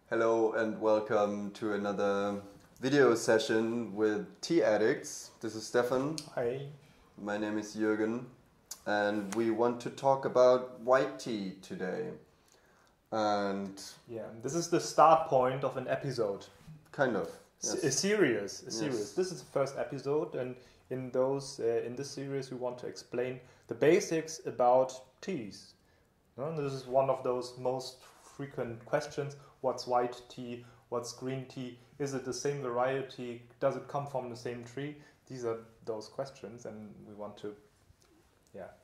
Hello and welcome to another video session with Tea Addicts. This is Stefan. Hi. My name is Jürgen and we want to talk about white tea today. And yeah, this is the start point of an episode. Kind of. Yes. A series. Yes. This is the first episode, and in this series we want to explain the basics about teas. This is one of those most frequent questions. What's white tea? What's green tea? Is it the same variety? Does it come from the same tree? These are those questions, and we want to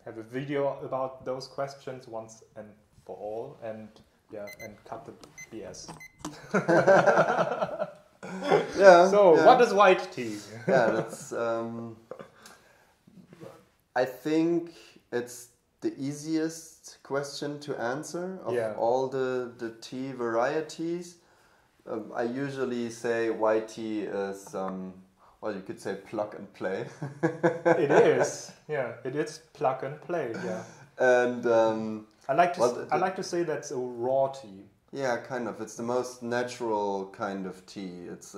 have a video about those questions once and for all, and cut the BS. What is white tea? That's I think it's the easiest question to answer of all the tea varieties. I usually say white tea is well, you could say plug and play. It is, it is plug and play, And I like to say that's a raw tea. Yeah, kind of. It's the most natural kind of tea. It's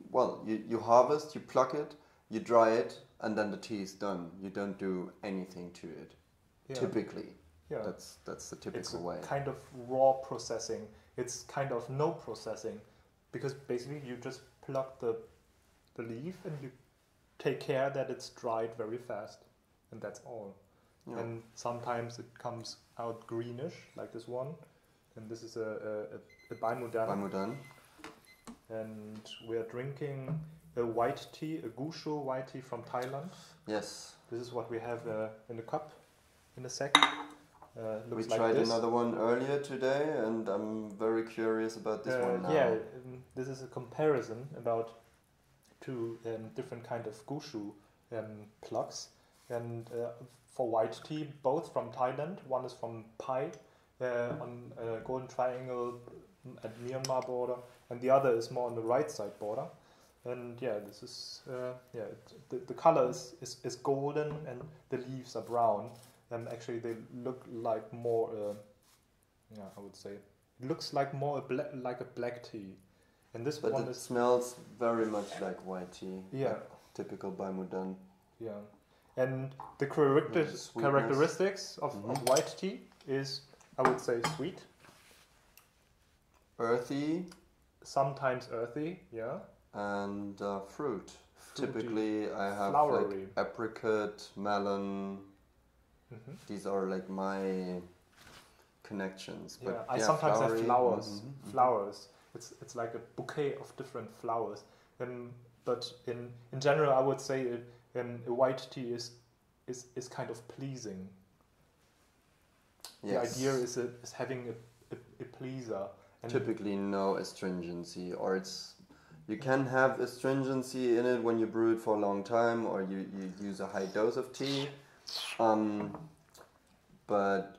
well, you harvest, you pluck it, you dry it, and then the tea is done. You don't do anything to it. Typically, that's the typical way. It's kind of raw processing. It's kind of no processing, because basically you just pluck the leaf and you take care that it's dried very fast, and that's all. Yeah. And sometimes it comes out greenish, like this one. And this is a Baimudan. And we are drinking a white tea, a Shou white tea from Thailand. Yes. This is what we have in a cup, in a sack. We tried another one earlier today, and I'm very curious about this one now. Yeah, this is a comparison about two different kind of Shou plugs. And for white tea, both from Thailand. One is from Pai, on Golden Triangle at Myanmar border, and the other is more on the right side border. And this is the color is golden and the leaves are brown, and actually they look like more I would say it looks like more like a black tea. And this but one it smells very much like white tea. Yeah, like typical Baimudan. Yeah, and the characteristics of white tea is, I would say, sweet, earthy, sometimes earthy, and fruit. Typically, I have flowery. Like apricot, melon. Mm-hmm. These are like my connections. But I sometimes flowery. have flowers. Mm-hmm. Flowers. It's like a bouquet of different flowers. But in general, I would say a white tea is kind of pleasing. Yes. The idea is having a pleaser. And typically no astringency, or you can have astringency in it when you brew it for a long time, or you use a high dose of tea. But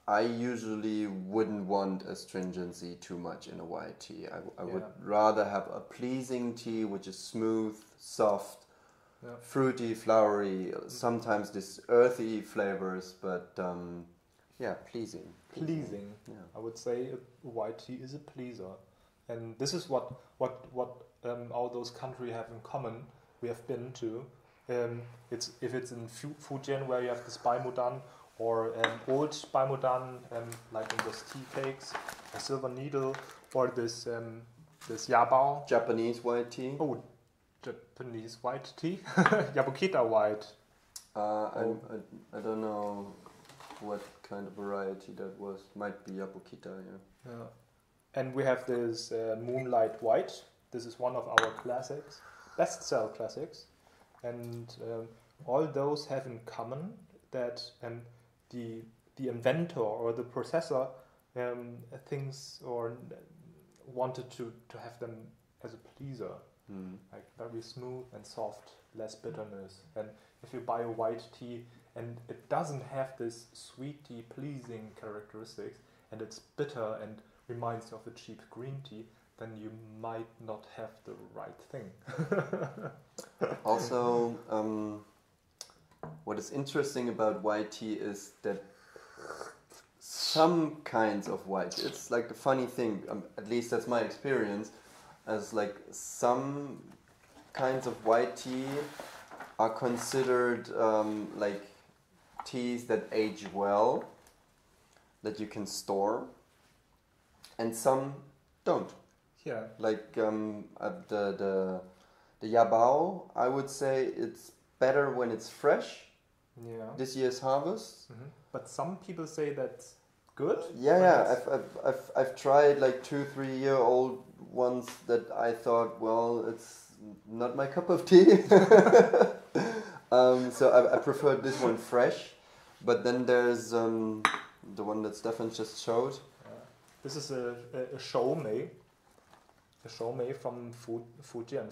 I usually wouldn't want astringency too much in a white tea. I would rather have a pleasing tea which is smooth, soft, fruity, flowery, sometimes this earthy flavors, but pleasing. Pleasing. Yeah. I would say a white tea is a pleaser, and this is what all those countries have in common. We have been to. If it's in Fujian where you have this Baimudan, or old Baimudan, like in those tea cakes, a silver needle, or this Yabao. Japanese white tea. Oh, Japanese white tea, Yabukita white. I don't know what kind of variety that was. Might be Yabukita, yeah. And we have this Moonlight White. This is one of our classics, best-sell classics. And all those have in common that the inventor or the processor thinks or wanted to have them as a pleaser, like very smooth and soft, less bitterness. And if you buy a white tea and it doesn't have this sweety, pleasing characteristics, and it's bitter and reminds you of a cheap green tea, then you might not have the right thing. Also, what is interesting about white tea is that some kinds of white, it's like a funny thing, at least that's my experience, as like some kinds of white tea are considered like teas that age well, that you can store, and some don't. Yeah. Like the Yabao, I would say it's better when it's fresh. Yeah. This year's harvest. Mm-hmm. But some people say that's good. Yeah. I've tried like 2-3 year old ones that I thought, well, it's not my cup of tea. So I preferred this one fresh. But then there's the one that Stefan just showed. This is a Shou Mei. A Shou Mei from Fujian.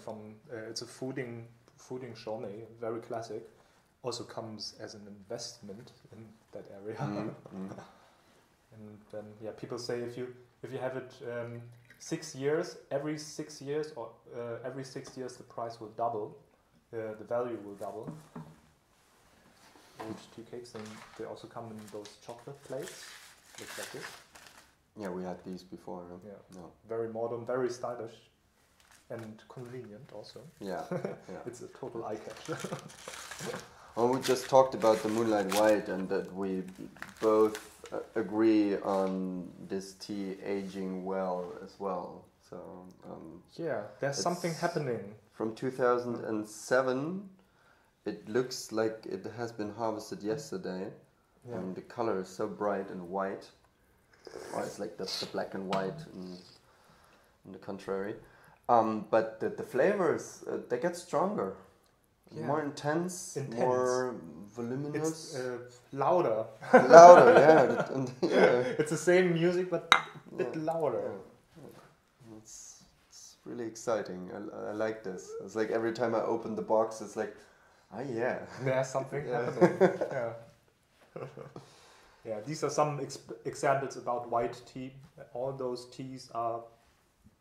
It's a fooding Shou Mei, very classic. Also comes as an investment in that area. And then people say if you have it 6 years, every 6 years the price will double, the value will double. Old tea cakes, and they also come in those chocolate plates, looks like this. Yeah, we had these before. No? Yeah, no. Very modern, very stylish, and convenient also. Yeah, It's a total eye catch. Well, we just talked about the Moonlight White, and that we both agree on this tea aging well as well. So there's something happening. From 2007, it looks like it has been harvested yesterday. Yeah. The color is so bright and white. Or it's like the black and white, on the contrary. But the flavors, they get stronger. Yeah. More intense, more voluminous. It's louder. Louder, yeah. It's the same music, but a bit louder. Yeah. It's really exciting. I like this. It's like every time I open the box, it's like, yeah. There's something happening. Yeah. Yeah, these are some examples about white tea. All those teas are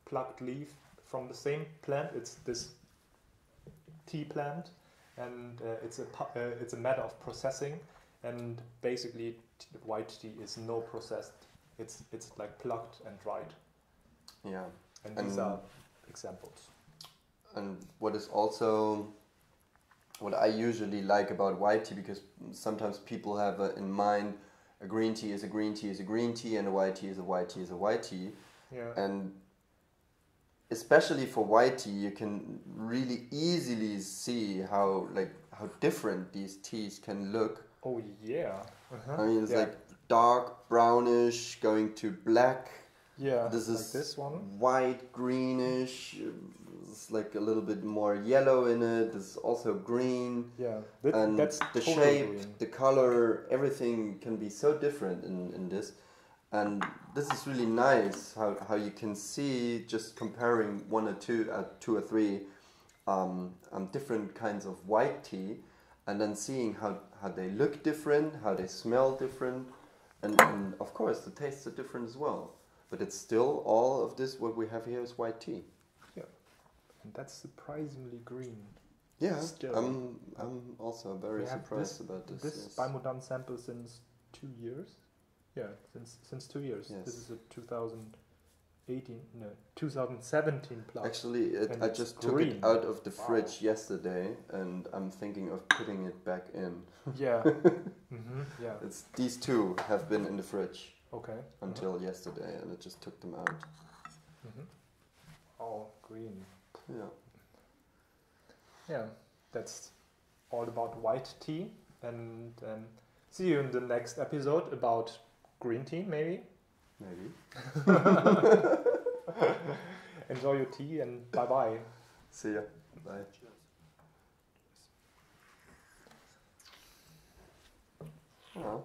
plucked leaf from the same plant. It's this tea plant, and it's a matter of processing. And basically, white tea is no processed. It's like plucked and dried. Yeah. And these are examples. And what is also what I usually like about white tea, because sometimes people have in mind a green tea is a green tea is a green tea, and a white tea is a white tea is a white tea. Yeah. And especially for white tea, you can really easily see how different these teas can look. Oh yeah. Uh-huh. I mean, it's like dark brownish going to black. Yeah. This is like this one. White, greenish. It's like a little bit more yellow in it. This is also green. Yeah. And that's the totally shape, green. the color, everything can be so different in this. And this is really nice how you can see, just comparing one or two or three different kinds of white tea, and then seeing how they look different, how they smell different, and of course the tastes are different as well. But it's still all of this, what we have here is white tea. Yeah, and that's surprisingly green. Yeah, still. I'm also very surprised about this. This Baimudan sample since 2 years. Yeah, since 2 years. Yes. This is a 2017 plot. Actually, I just took it out of the fridge yesterday, and I'm thinking of putting it back in. Yeah. Mm-hmm. Yeah. These two have been in the fridge. Okay. Until yesterday, and I just took them out. Mm-hmm. Oh, green. Yeah. Yeah, that's all about white tea, and see you in the next episode about green tea, maybe. Maybe. Enjoy your tea, and bye-bye. See ya. Bye. Cheers. Well.